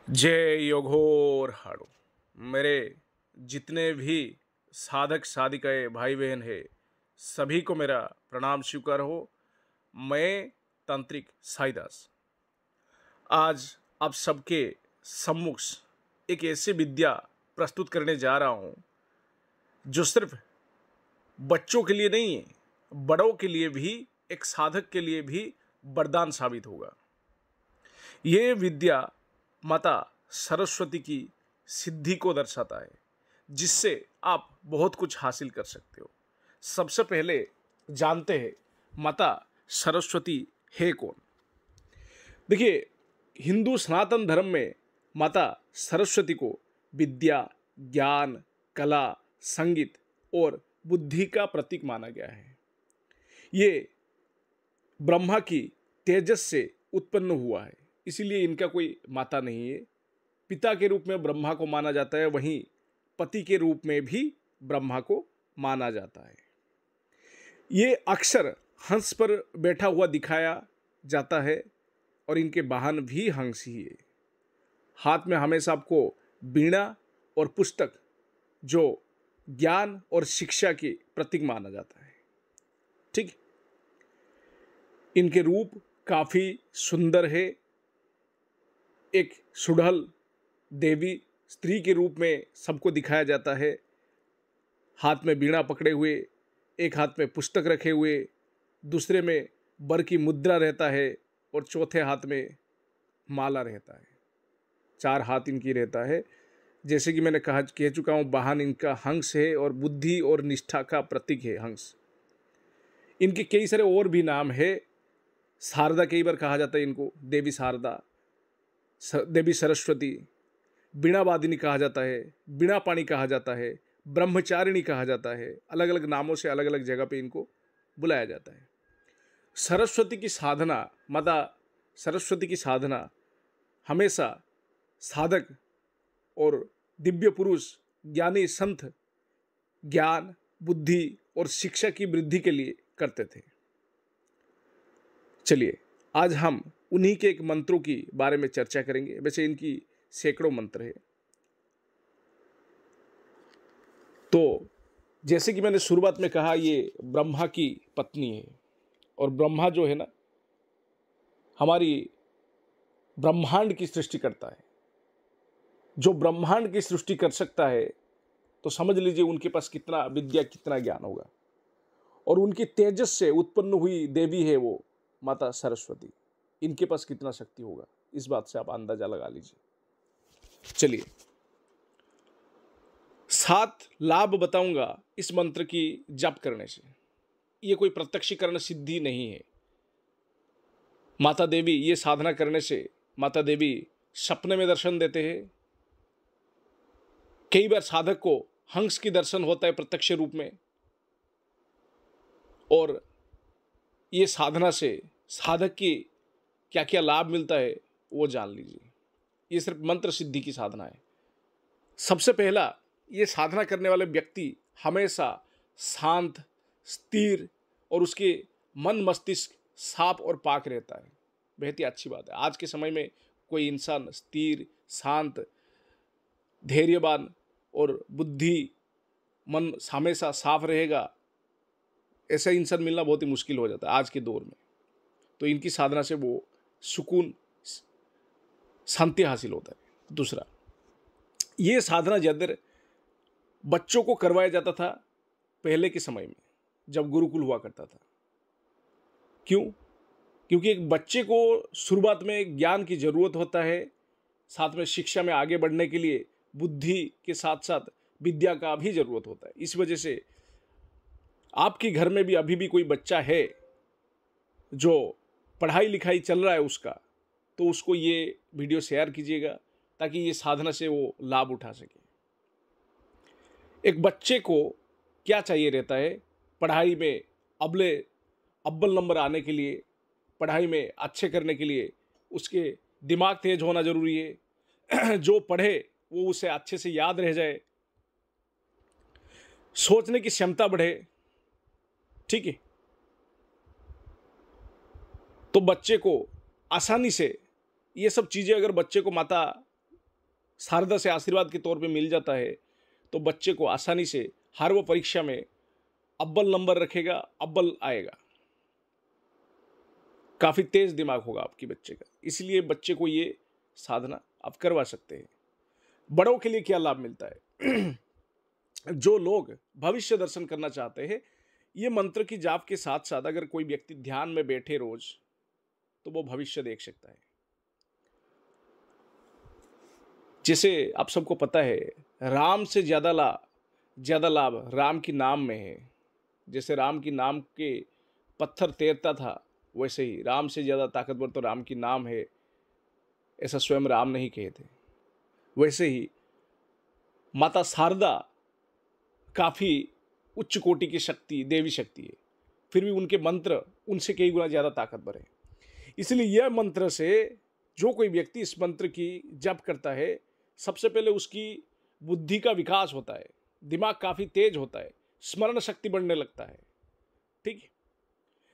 जय योगोर हाड़ो। मेरे जितने भी साधक साधिकाएं भाई बहन है सभी को मेरा प्रणाम स्वीकार हो। मैं तांत्रिक साईदास आज आप सबके सम्मुख एक ऐसी विद्या प्रस्तुत करने जा रहा हूं जो सिर्फ बच्चों के लिए नहीं है, बड़ों के लिए भी, एक साधक के लिए भी वरदान साबित होगा। ये विद्या माता सरस्वती की सिद्धि को दर्शाता है, जिससे आप बहुत कुछ हासिल कर सकते हो। सबसे पहले जानते हैं माता सरस्वती है कौन। देखिए, हिंदू सनातन धर्म में माता सरस्वती को विद्या, ज्ञान, कला, संगीत और बुद्धि का प्रतीक माना गया है। ये ब्रह्मा की तेजस से उत्पन्न हुआ है, इसीलिए इनका कोई माता नहीं है। पिता के रूप में ब्रह्मा को माना जाता है, वहीं पति के रूप में भी ब्रह्मा को माना जाता है। ये अक्सर हंस पर बैठा हुआ दिखाया जाता है और इनके वाहन भी हंस ही है। हाथ में हमेशा आपको वीणा और पुस्तक, जो ज्ञान और शिक्षा के प्रतीक माना जाता है। ठीक, इनके रूप काफी सुंदर है। एक सुडल देवी स्त्री के रूप में सबको दिखाया जाता है। हाथ में वीणा पकड़े हुए, एक हाथ में पुस्तक रखे हुए, दूसरे में वर की मुद्रा रहता है और चौथे हाथ में माला रहता है। 4 हाथ इनकी रहता है। जैसे कि मैंने कह चुका हूँ, वाहन इनका हंस है और बुद्धि और निष्ठा का प्रतीक है हंस। इनके कई सारे और भी नाम है। शारदा कई बार कहा जाता है इनको, देवी शारदा, देवी सरस्वती, वीणावादिनी कहा जाता है, वीणा पाणी कहा जाता है, ब्रह्मचारिणी कहा जाता है। अलग अलग नामों से अलग अलग जगह पे इनको बुलाया जाता है। सरस्वती की साधना, माता सरस्वती की साधना हमेशा साधक और दिव्य पुरुष, ज्ञानी संत ज्ञान, बुद्धि और शिक्षा की वृद्धि के लिए करते थे। चलिए, आज हम उन्हीं के एक मंत्रों की बारे में चर्चा करेंगे। वैसे इनकी सैकड़ों मंत्र है। तो जैसे कि मैंने शुरुआत में कहा, ये ब्रह्मा की पत्नी है और ब्रह्मा जो है ना, हमारी ब्रह्मांड की सृष्टि करता है। जो ब्रह्मांड की सृष्टि कर सकता है तो समझ लीजिए उनके पास कितना विद्या, कितना ज्ञान होगा। और उनकी तेजस से उत्पन्न हुई देवी है वो माता सरस्वती। इनके पास कितना शक्ति होगा, इस बात से आप अंदाजा लगा लीजिए। चलिए, 7 लाभ बताऊंगा इस मंत्र की जप करने से। ये कोई प्रत्यक्षीकरण सिद्धि नहीं है। माता देवी, ये साधना करने से माता देवी सपने में दर्शन देते हैं। कई बार साधक को हंस की दर्शन होता है प्रत्यक्ष रूप में। और ये साधना से साधक की क्या क्या लाभ मिलता है वो जान लीजिए। ये सिर्फ मंत्र सिद्धि की साधना है। सबसे पहला, ये साधना करने वाले व्यक्ति हमेशा शांत, स्थिर और उसके मन मस्तिष्क साफ और पाक रहता है। बहुत ही अच्छी बात है। आज के समय में कोई इंसान स्थिर, शांत, धैर्यवान और बुद्धि, मन हमेशा साफ रहेगा, ऐसा इंसान मिलना बहुत ही मुश्किल हो जाता है आज के दौर में। तो इनकी साधना से वो सुकून, शांति हासिल होता है। दूसरा, ये साधना ज़्यादातर बच्चों को करवाया जाता था पहले के समय में, जब गुरुकुल हुआ करता था। क्यों? क्योंकि एक बच्चे को शुरुआत में ज्ञान की जरूरत होता है, साथ में शिक्षा में आगे बढ़ने के लिए बुद्धि के साथ साथ विद्या का भी जरूरत होता है। इस वजह से आपके घर में भी अभी भी कोई बच्चा है जो पढ़ाई लिखाई चल रहा है उसका, तो उसको ये वीडियो शेयर कीजिएगा ताकि ये साधना से वो लाभ उठा सके। एक बच्चे को क्या चाहिए रहता है पढ़ाई में? अव्वल नंबर आने के लिए, पढ़ाई में अच्छे करने के लिए उसके दिमाग तेज होना जरूरी है। जो पढ़े वो उसे अच्छे से याद रह जाए, सोचने की क्षमता बढ़े। ठीक है, तो बच्चे को आसानी से ये सब चीज़ें अगर बच्चे को माता शारदा से आशीर्वाद के तौर पे मिल जाता है तो बच्चे को आसानी से हर वो परीक्षा में अव्वल नंबर रखेगा, अव्वल आएगा। काफ़ी तेज दिमाग होगा आपके बच्चे का। इसलिए बच्चे को ये साधना आप करवा सकते हैं। बड़ों के लिए क्या लाभ मिलता है? जो लोग भविष्य दर्शन करना चाहते हैं, ये मंत्र की जाप के साथ साथ अगर कोई व्यक्ति ध्यान में बैठे रोज, तो वो भविष्य देख सकता है। जैसे आप सबको पता है, राम से ज्यादा लाभ राम की नाम में है। जैसे राम की नाम के पत्थर तैरता था, वैसे ही राम से ज्यादा ताकतवर तो राम की नाम है, ऐसा स्वयं राम नहीं कहे थे। वैसे ही माता शारदा काफी उच्च कोटि की शक्ति, देवी शक्ति है, फिर भी उनके मंत्र उनसे कई गुना ज्यादा ताकतवर है। इसलिए यह मंत्र से जो कोई व्यक्ति इस मंत्र की जप करता है, सबसे पहले उसकी बुद्धि का विकास होता है, दिमाग काफी तेज होता है, स्मरण शक्ति बढ़ने लगता है। ठीक है,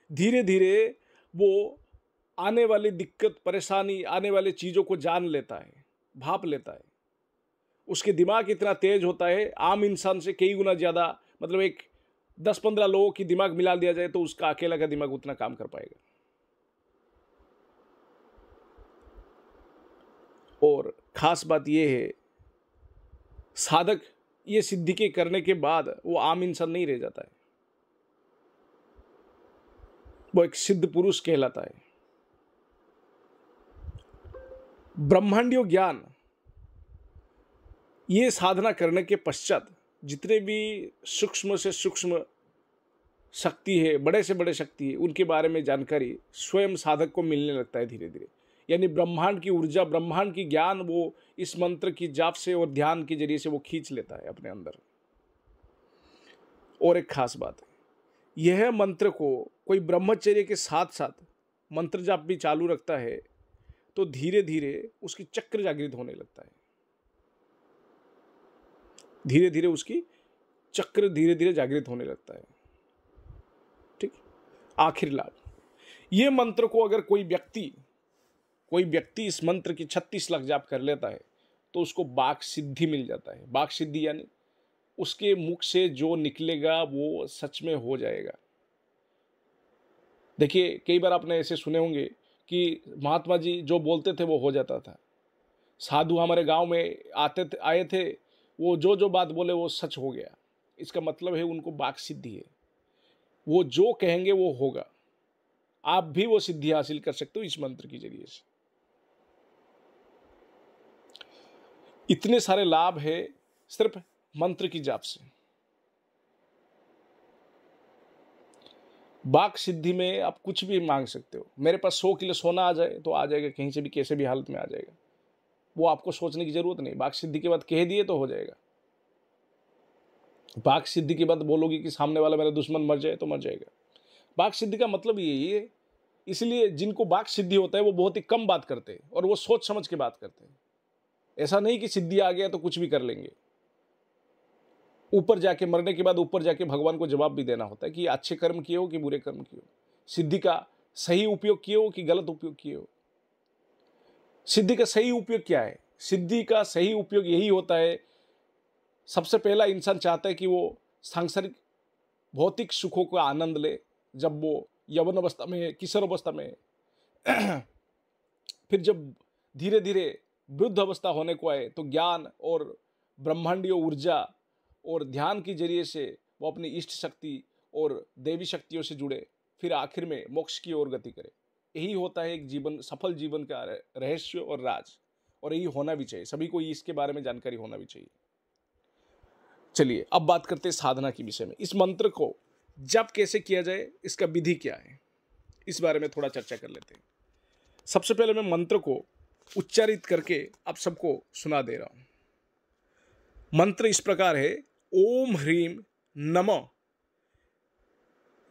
धीरे धीरे वो आने वाली दिक्कत, परेशानी, आने वाली चीजों को जान लेता है, भाप लेता है। उसके दिमाग इतना तेज होता है, आम इंसान से कई गुना ज्यादा। मतलब एक 10-15 लोगों की दिमाग मिला दिया जाए तो उसका अकेला का दिमाग उतना काम कर पाएगा। और खास बात यह है, साधक ये सिद्धि के करने के बाद वो आम इंसान नहीं रह जाता है, वो एक सिद्ध पुरुष कहलाता है। ब्रह्मांडीय ज्ञान, ये साधना करने के पश्चात जितने भी सूक्ष्म से सूक्ष्म शक्ति है, बड़े से बड़े शक्ति है, उनके बारे में जानकारी स्वयं साधक को मिलने लगता है धीरे धीरे। यानी ब्रह्मांड की ऊर्जा, ब्रह्मांड की ज्ञान वो इस मंत्र की जाप से और ध्यान के जरिए से वो खींच लेता है अपने अंदर। और एक खास बात है, यह मंत्र को कोई ब्रह्मचर्य के साथ साथ मंत्र जाप भी चालू रखता है तो धीरे धीरे उसकी चक्र जागृत होने लगता है। धीरे धीरे उसकी चक्र धीरे धीरे जागृत होने लगता है। ठीक, आखिर लाभ, ये मंत्र को अगर कोई व्यक्ति इस मंत्र की 36 लाख जाप कर लेता है तो उसको वाक सिद्धि मिल जाता है। वाक सिद्धि यानी उसके मुख से जो निकलेगा वो सच में हो जाएगा। देखिए, कई बार आपने ऐसे सुने होंगे कि महात्मा जी जो बोलते थे वो हो जाता था। साधु हमारे गांव में आए थे, वो जो बात बोले वो सच हो गया। इसका मतलब है उनको वाक सिद्धि है, वो जो कहेंगे वो होगा। आप भी वो सिद्धि हासिल कर सकते हो इस मंत्र के जरिए से। इतने सारे लाभ है सिर्फ मंत्र की जाप से। वाक सिद्धि में आप कुछ भी मांग सकते हो। मेरे पास 100 किलो सोना आ जाए तो आ जाएगा, कहीं से भी कैसे भी हालत में आ जाएगा। वो आपको सोचने की जरूरत नहीं, वाक सिद्धि के बाद कह दिए तो हो जाएगा। वाक सिद्धि के बाद बोलोगे कि सामने वाला मेरा दुश्मन मर जाए तो मर जाएगा। वाक सिद्धि का मतलब यही है। इसलिए जिनको वाक सिद्धि होता है वो बहुत ही कम बात करते हैं और वो सोच समझ के बात करते हैं। ऐसा नहीं कि सिद्धि आ गया तो कुछ भी कर लेंगे। ऊपर जाके, मरने के बाद ऊपर जाके भगवान को जवाब भी देना होता है कि अच्छे कर्म किए हो कि बुरे कर्म किए हो, सिद्धि का सही उपयोग किए हो कि गलत उपयोग किए हो। सिद्धि का सही उपयोग क्या है? सिद्धि का सही उपयोग यही होता है, सबसे पहला इंसान चाहता है कि वो सांसारिक भौतिक सुखों का आनंद ले जब वो यौवन अवस्था में, किशोर अवस्था में फिर जब धीरे धीरे वृद्ध अवस्था होने को आए तो ज्ञान और ब्रह्मांडीय ऊर्जा और ध्यान के जरिए से वो अपनी इष्ट शक्ति और देवी शक्तियों से जुड़े, फिर आखिर में मोक्ष की ओर गति करे। यही होता है एक जीवन, सफल जीवन का रहस्य और राज, और यही होना भी चाहिए। सभी को इसके बारे में जानकारी होना भी चाहिए। चलिए अब बात करते हैं साधना के विषय में। इस मंत्र को जप कैसे किया जाए, इसका विधि क्या है, इस बारे में थोड़ा चर्चा कर लेते हैं। सबसे पहले मैं मंत्र को उच्चारित करके आप सबको सुना दे रहा हूं। मंत्र इस प्रकार है: ओम ह्रीम नमो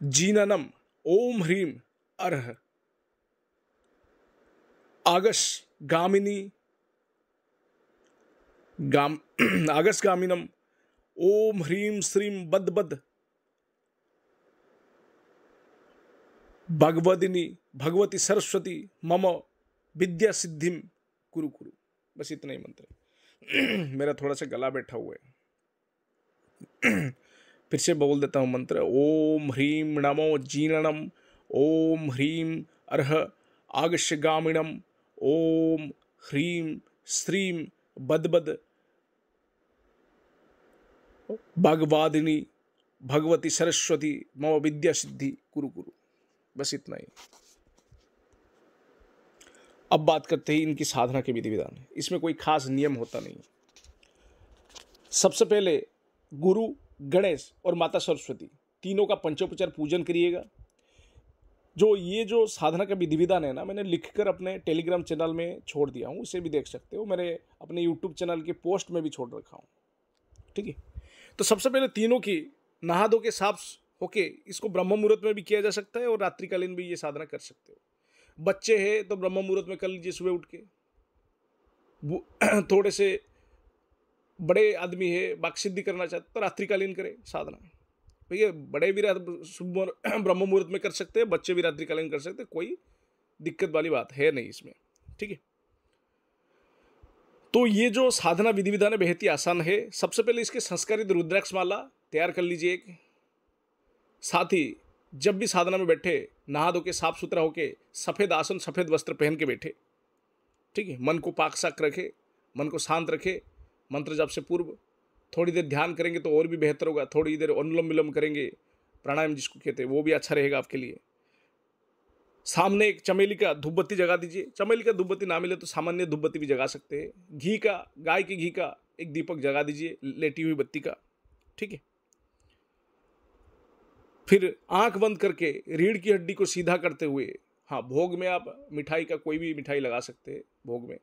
जीननम, ओम ह्रीम अर्ह आगस गामिनी आगस गामिनम, ओम ह्रीम श्रीम बद बद भगवदिनी भगवती सरस्वती मम विद्या सिद्धिम कुरु कुरु। बस इतना ही मंत्र है। मेरा थोड़ा सा गला बैठा हुआ है। फिर से बोल देता हूँ मंत्र। ओम ह्रीम नमो जीर्णम, ओम ह्रीम अर्ह आगश्यगामिणम, ओम ह्रीम श्रीम बदबद भगवादिनी भगवती सरस्वती मम विद्या सिद्धि कुरु कुरु। बस इतना ही। अब बात करते हैं इनकी साधना के विधि विधान। इसमें कोई खास नियम होता नहीं। सबसे पहले गुरु, गणेश और माता सरस्वती तीनों का पंचोपचार पूजन करिएगा। जो साधना का विधि विधान है ना, मैंने लिखकर अपने टेलीग्राम चैनल में छोड़ दिया हूँ, उसे भी देख सकते हो। मेरे अपने यूट्यूब चैनल के पोस्ट में भी छोड़ रखा हूँ, ठीक है। तो सबसे पहले तीनों की नहा धो के साफ होके, इसको ब्रह्म मुहूर्त में भी किया जा सकता है और रात्रिकालीन भी ये साधना कर सकते हो। बच्चे हैं तो ब्रह्म मुहूर्त में कर लीजिए सुबह उठ के। थोड़े से बड़े आदमी है, वाक्सिद्धि करना चाहते तो रात्रिकालीन करें साधना। भैया बड़े भी ब्रह्म मुहूर्त में कर सकते हैं, बच्चे भी रात्रिकालीन कर सकते हैं, कोई दिक्कत वाली बात है नहीं इसमें, ठीक है। तो ये जो साधना विधि विधान है बेहद ही आसान है। सबसे पहले इसके संस्कारित रुद्राक्ष माला तैयार कर लीजिए एक। साथ ही जब भी साधना में बैठे नहा धो के साफ सुथरा होके सफेद आसन सफेद वस्त्र पहन के बैठे, ठीक है। मन को पाक साक रखे, मन को शांत रखे। मंत्र जप से पूर्व थोड़ी देर ध्यान करेंगे तो और भी बेहतर होगा। थोड़ी देर अनुलोम विलोम करेंगे, प्राणायाम जिसको कहते हैं, वो भी अच्छा रहेगा आपके लिए। सामने एक चमेली का धूप बत्ती जगा दीजिए। चमेली का धूप बत्ती ना मिले तो सामान्य धूप बत्ती भी जगा सकते हैं। घी का, गाय के घी का एक दीपक जगा दीजिए, लेटी हुई बत्ती का, ठीक है। फिर आंख बंद करके रीढ़ की हड्डी को सीधा करते हुए, हाँ, भोग में आप मिठाई का कोई भी मिठाई लगा सकते हैं भोग में।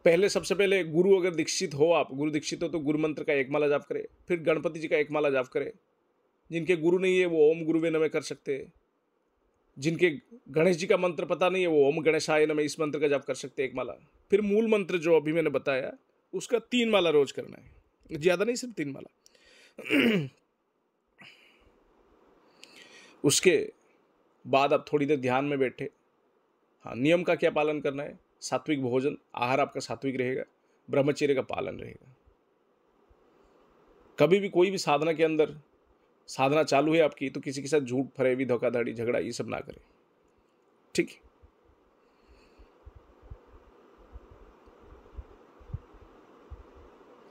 पहले सबसे पहले गुरु अगर दीक्षित हो, आप गुरु दीक्षित हो तो गुरु मंत्र का एक माला जाप करें। फिर गणपति जी का एक माला जाप करें। जिनके गुरु नहीं है वो ओम गुरुवे नमः कर सकते हैं। जिनके गणेश जी का मंत्र पता नहीं है वो ओम गणेशाय नमः इस मंत्र का जाप कर सकते हैं एक माला। फिर मूल मंत्र जो अभी मैंने बताया उसका 3 माला रोज करना है, ज्यादा नहीं, सिर्फ 3 माला। उसके बाद आप थोड़ी देर ध्यान में बैठे। हाँ, नियम का क्या पालन करना है? सात्विक भोजन, आहार आपका सात्विक रहेगा, ब्रह्मचर्य का पालन रहेगा। कभी भी कोई भी साधना के अंदर, साधना चालू है आपकी, तो किसी के साथ झूठ फरेबी धोखाधड़ी झगड़ा ये सब ना करें, ठीक है।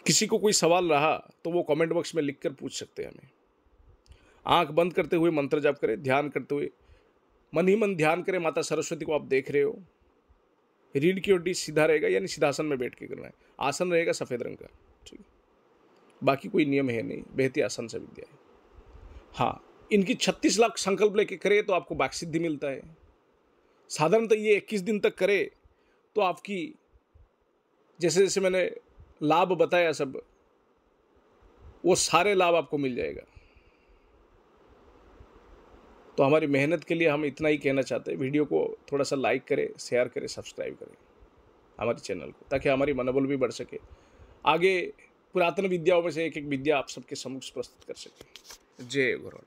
किसी को कोई सवाल रहा तो वो कमेंट बॉक्स में लिखकर पूछ सकते हैं हमें। आंख बंद करते हुए मंत्र जाप करें, ध्यान करते हुए मन ही मन ध्यान करें। माता सरस्वती को आप देख रहे हो, रीढ़ की हड्डी सीधा रहेगा, यानी सीधासन में बैठ के करना है। आसन रहेगा सफेद रंग का, ठीक है। बाकी कोई नियम है नहीं, बेहद ही आसान सा विद्या है। हाँ, इनकी 36 लाख संकल्प लेके करे तो आपको वाक्सिद्धि मिलता है। साधारणतः ये 21 दिन तक करे तो आपकी, जैसे जैसे मैंने लाभ बताया सब, वो सारे लाभ आपको मिल जाएगा। तो हमारी मेहनत के लिए हम इतना ही कहना चाहते हैं। वीडियो को थोड़ा सा लाइक करें, शेयर करें, सब्सक्राइब करें हमारे चैनल को, ताकि हमारी मनोबल भी बढ़ सके। आगे पुरातन विद्याओं में से एक एक विद्या आप सबके सम्मुख प्रस्तुत कर सकें। जय गुरु।